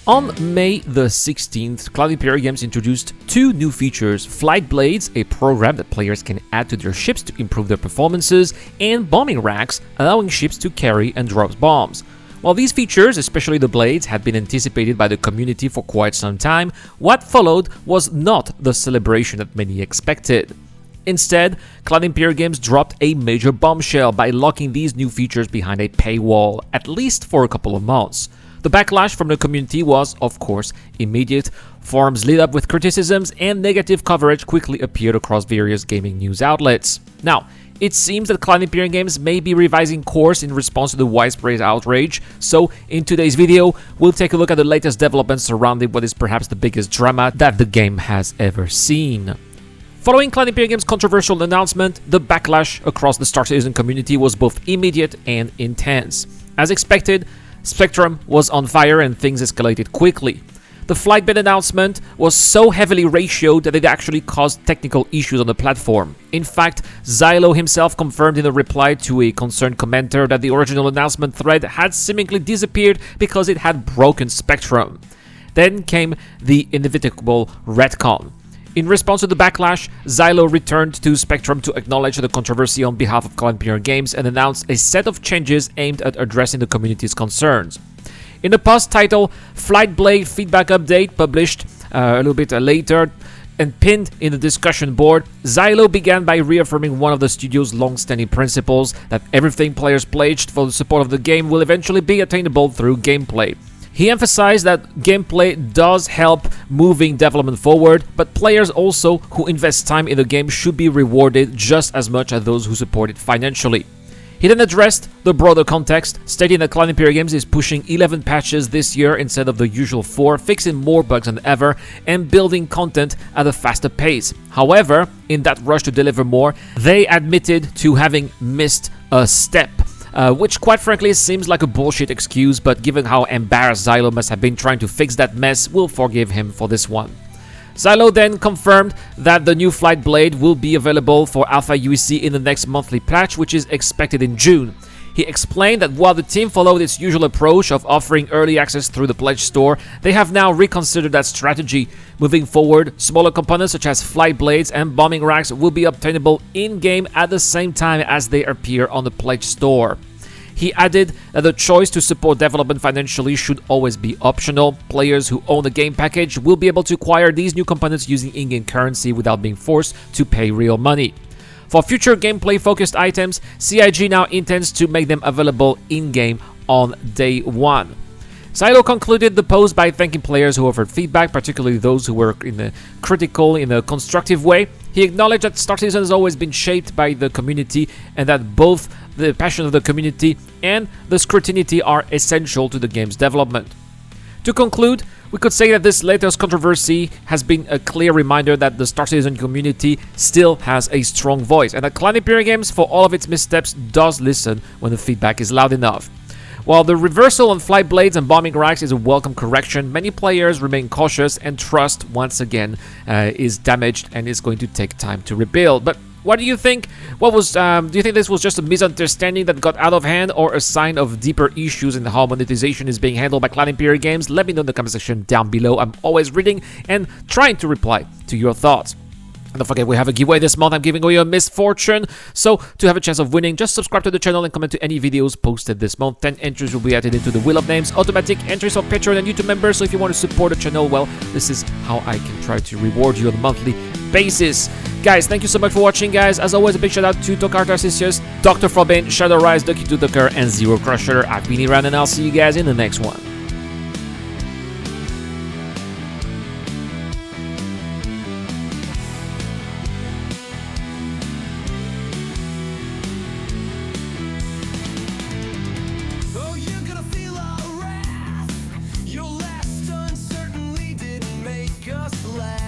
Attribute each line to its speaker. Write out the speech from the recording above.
Speaker 1: On May the 16th, Cloud Imperial Games introduced two new features: Flight Blades, a program that players can add to their ships to improve their performances, and Bombing Racks, allowing ships to carry and drop bombs. While these features, especially the blades, had been anticipated by the community for quite some time, what followed was not the celebration that many expected. Instead, Cloud Imperial Games dropped a major bombshell by locking these new features behind a paywall, at least for a couple of months. The backlash from the community was, of course, immediate. Forums lit up with criticisms, and negative coverage quickly appeared across various gaming news outlets. Now, it seems that Cloud Imperial Games may be revising course in response to the widespread outrage, so in today's video, we'll take a look at the latest developments surrounding what is perhaps the biggest drama that the game has ever seen. Following Cloud Imperial Games' controversial announcement, the backlash across the Star Citizen community was both immediate and intense. As expected, Spectrum was on fire and things escalated quickly. The Flightbed announcement was so heavily ratioed that it actually caused technical issues on the platform. In fact, Zyloh himself confirmed in a reply to a concerned commenter that the original announcement thread had seemingly disappeared because it had broken Spectrum. Then came the inevitable retcon. In response to the backlash, Zyloh returned to Spectrum to acknowledge the controversy on behalf of Cloud Imperial Games and announced a set of changes aimed at addressing the community's concerns. In the post titled Flightblade Feedback Update, published a little bit later and pinned in the discussion board, Zyloh began by reaffirming one of the studio's long-standing principles, that everything players pledged for the support of the game will eventually be attainable through gameplay. He emphasized that gameplay does help moving development forward, but players also who invest time in the game should be rewarded just as much as those who support it financially. He then addressed the broader context, stating that Cloud Imperial Games is pushing 11 patches this year instead of the usual 4, fixing more bugs than ever, and building content at a faster pace. However, in that rush to deliver more, they admitted to having missed a step. Which quite frankly seems like a bullshit excuse, but given how embarrassed Zyloh must have been trying to fix that mess, we'll forgive him for this one. Zyloh then confirmed that the new Flight Blade will be available for Alpha UEC in the next monthly patch, which is expected in June. He explained that while the team followed its usual approach of offering early access through the Pledge store, they have now reconsidered that strategy. Moving forward, smaller components such as Flight Blades and Bombing Racks will be obtainable in-game at the same time as they appear on the Pledge store. He added that the choice to support development financially should always be optional. Players who own a game package will be able to acquire these new components using in-game currency without being forced to pay real money. For future gameplay-focused items, CIG now intends to make them available in-game on day one. Zyloh concluded the post by thanking players who offered feedback, particularly those who were in a constructive way. He acknowledged that Star Citizen has always been shaped by the community and that both the passion of the community and the scrutiny are essential to the game's development. To conclude, we could say that this latest controversy has been a clear reminder that the Star Citizen community still has a strong voice, and that Cloud Imperial Games, for all of its missteps, does listen when the feedback is loud enough. While the reversal on Flight Blades and Bombing Racks is a welcome correction, many players remain cautious and trust, once again, is damaged and is going to take time to rebuild. But what do you think? Do you think this was just a misunderstanding that got out of hand, or a sign of deeper issues in how monetization is being handled by Cloud Imperial Games? Let me know in the comment section down below. I'm always reading and trying to reply to your thoughts. And don't forget, we have a giveaway this month. I'm giving away a misfortune. So to have a chance of winning, just subscribe to the channel and comment to any videos posted this month. 10 entries will be added into the Wheel of Names. Automatic entries for Patreon and YouTube members. So if you want to support the channel, well, this is how I can try to reward you on a monthly basis. Guys, thank you so much for watching, guys. As always, a big shout out to Tokar Tarcisius, Dr. Frobin, Shadow Rise, Ducky Tucker, and Zero Crusher. I've been Iran, and I'll see you guys in the next one.
Speaker 2: Your last uncertainly didn't make us laugh.